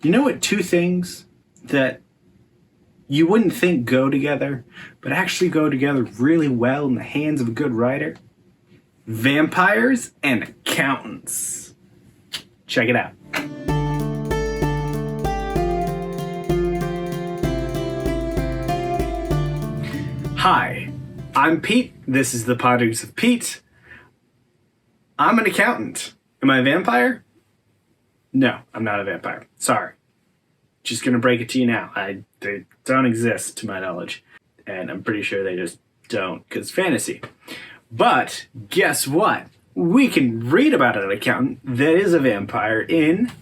You know what two things that you wouldn't think go together, but actually go together really well in the hands of a good writer? Vampires and accountants. Check it out. Hi, I'm Pete. This is the Podcasts of Pete. I'm an accountant. Am I a vampire? No, I'm not a vampire. Sorry. Just gonna break it to you now. They don't exist to my knowledge. And I'm pretty sure they just don't, because fantasy. But guess what? We can read about an accountant that is a vampire in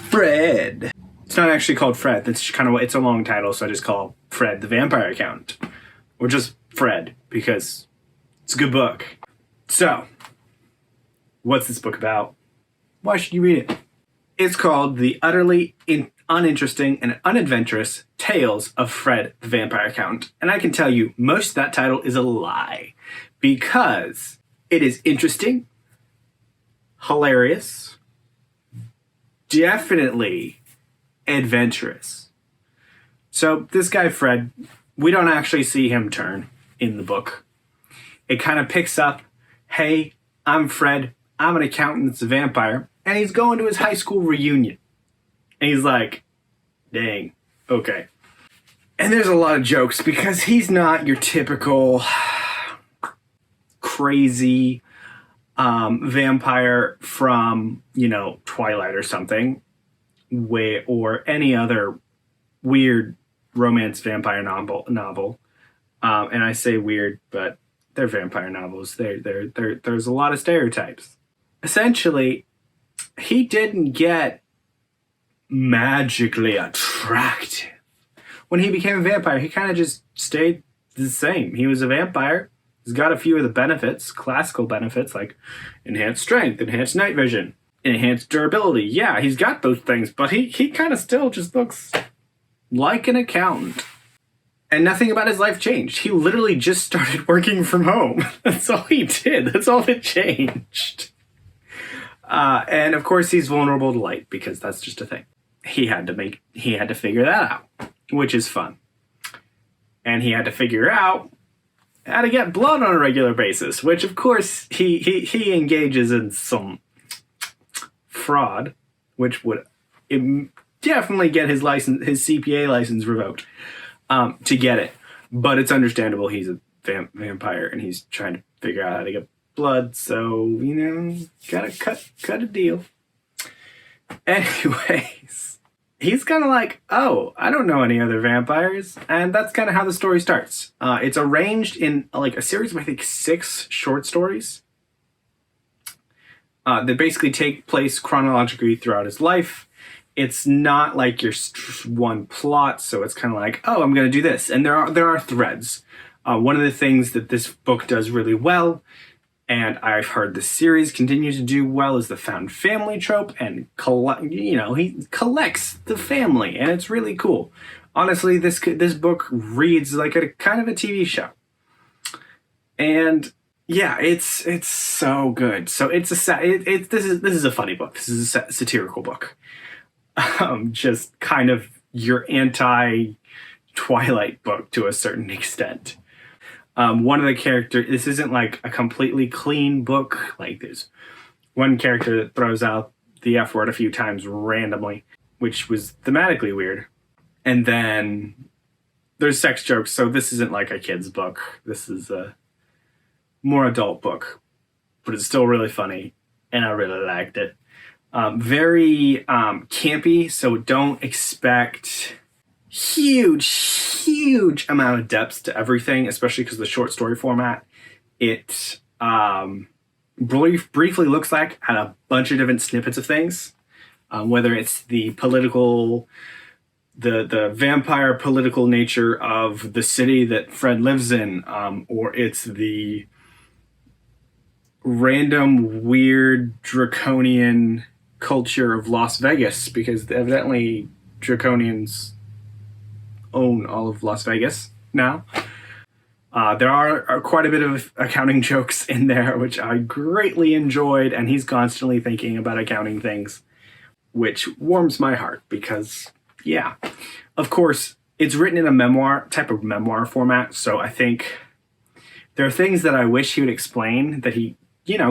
Fred. It's not actually called Fred. That's kind of it's a long title, so I just call Fred the Vampire Accountant. Or just Fred, because it's a good book. So, what's this book about? Why should you read it? It's called The Utterly Uninteresting and Unadventurous Tales of Fred the Vampire Accountant. And I can tell you, most of that title is a lie. Because it is interesting, hilarious, definitely adventurous. So this guy Fred, we don't actually see him turn in the book. It kind of picks up, hey, I'm Fred, I'm an accountant that's a vampire, and he's going to his high school reunion. And he's like, dang, okay. And there's a lot of jokes because he's not your typical crazy vampire from, Twilight or something, or any other weird romance vampire novel. And I say weird, but they're vampire novels. There's a lot of stereotypes. Essentially, he didn't get magically attractive. When he became a vampire, he kind of just stayed the same. He was a vampire. He's got a few of the benefits, classical benefits, like enhanced strength, enhanced night vision, enhanced durability. Yeah, he's got those things, but he kind of still just looks like an accountant. And nothing about his life changed. He literally just started working from home. That's all he did. That's all that changed. And of course he's vulnerable to light because that's just a thing. He had to figure that out, which is fun. And he had to figure out how to get blood on a regular basis, which of course he engages in some fraud, which would definitely get his CPA license revoked to get it. But it's understandable. He's a vampire and he's trying to figure out how to get blood, so gotta cut a deal. Anyways, he's kind of like, oh, I don't know any other vampires, and that's kind of how the story starts. It's arranged in like a series of I think 6 short stories that basically take place chronologically throughout his life. It's not like your one plot, so it's kind of like, oh, I'm gonna do this, and there are threads. One of the things that this book does really well, and I've heard the series continues to do well, is the found family trope, and he collects the family, and it's really cool. Honestly, this book reads like a kind of a TV show, and yeah, it's so good. So this is a funny book. This is a satirical book, just kind of your anti-Twilight book to a certain extent. One of the characters, this isn't like a completely clean book. Like there's one character that throws out the F word a few times randomly, which was thematically weird. And then there's sex jokes. So this isn't like a kid's book. This is a more adult book, but it's still really funny. And I really liked it. Very campy. So don't expect huge amount of depth to everything, especially because of the short story format. It briefly looks like at a bunch of different snippets of things, whether it's the vampire political nature of the city that Fred lives in, or it's the random weird draconian culture of Las Vegas, because evidently draconians own all of Las Vegas now. There are quite a bit of accounting jokes in there, which I greatly enjoyed, and he's constantly thinking about accounting things. which warms my heart because, yeah, of course, it's written in a type of memoir format. So I think there are things that I wish he would explain that he,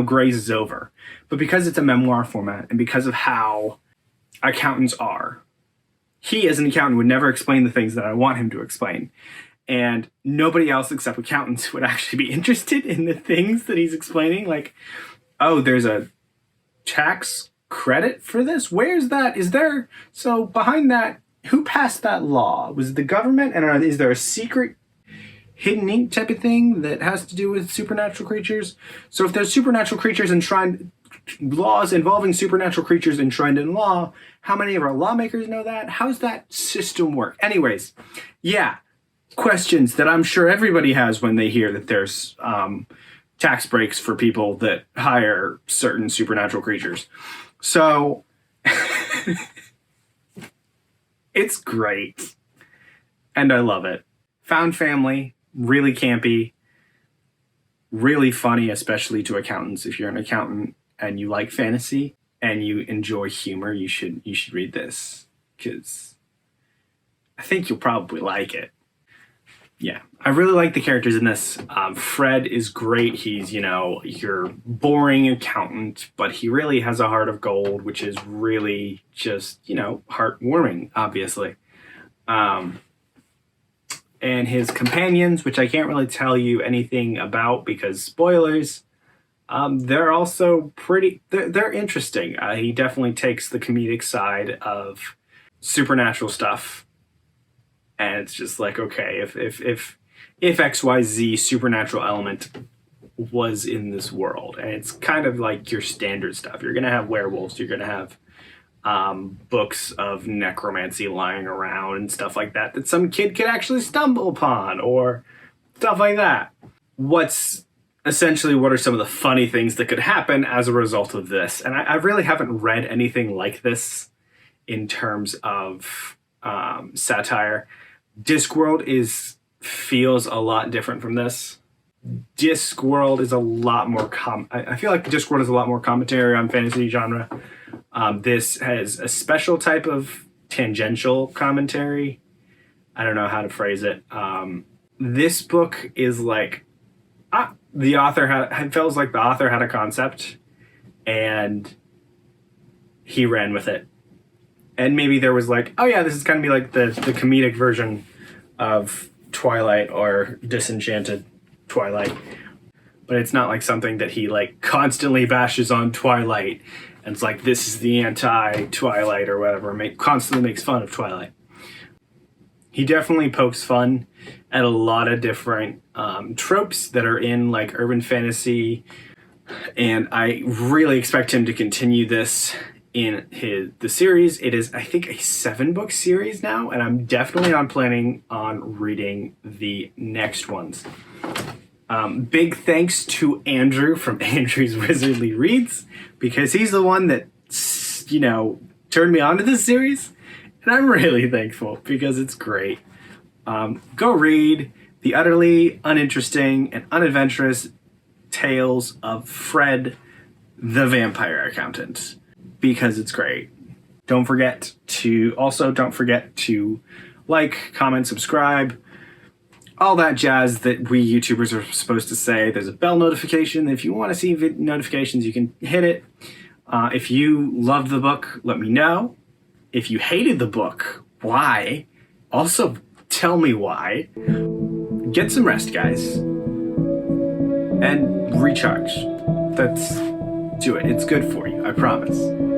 grazes over. But because it's a memoir format and because of how accountants are, he as an accountant would never explain the things that I want him to explain. And nobody else except accountants would actually be interested in the things that he's explaining. Like, oh, there's a tax credit for this? Where's that? So behind that, who passed that law? Was it the government? And is there a secret hidden ink type of thing that has to do with supernatural creatures? So if there's supernatural creatures enshrined, laws involving supernatural creatures enshrined in law, how many of our lawmakers know that? How's that system work? Anyways, yeah, questions that I'm sure everybody has when they hear that there's tax breaks for people that hire certain supernatural creatures. So it's great. And I love it. Found family, really campy, really funny, especially to accountants. If you're an accountant and you like fantasy and you enjoy humor, you should read this, because I think you'll probably like it. Yeah, I really like the characters in this. Fred is great. He's, your boring accountant, but he really has a heart of gold, which is really just, heartwarming, obviously. And his companions, which I can't really tell you anything about because spoilers, they're also they're interesting. He definitely takes the comedic side of supernatural stuff. And it's just like, okay, if XYZ supernatural element was in this world, and it's kind of like your standard stuff. You're going to have werewolves, you're going to have books of necromancy lying around and stuff like that some kid could actually stumble upon, or stuff like that. What are some of the funny things that could happen as a result of this? And I really haven't read anything like this in terms of satire. Discworld feels a lot different from this. Discworld is a lot more I feel like Discworld is a lot more commentary on fantasy genre. This has a special type of tangential commentary. I don't know how to phrase it. This book is like it feels like the author had a concept and he ran with it. And maybe there was like, oh yeah, this is going to be like the comedic version of Twilight or Disenchanted Twilight. But it's not like something that he like constantly bashes on Twilight and it's like, this is the anti-Twilight or whatever, constantly makes fun of Twilight. He definitely pokes fun at a lot of different tropes that are in like urban fantasy. And I really expect him to continue this in the series. It is, I think, a 7-book series now, and I'm definitely not planning on reading the next ones. Big thanks to Andrew from Andrew's Wizardly Reads, because he's the one that, turned me on to this series, and I'm really thankful because it's great. Go read The Utterly Uninteresting and Unadventurous Tales of Fred the Vampire Accountant, because it's great. Don't forget to like, comment, subscribe, all that jazz that we YouTubers are supposed to say. There's a bell notification. If you want to see notifications, you can hit it. If you loved the book, let me know. If you hated the book, why? Also, tell me why. Get some rest, guys. And recharge. Do it. It's good for you, I promise.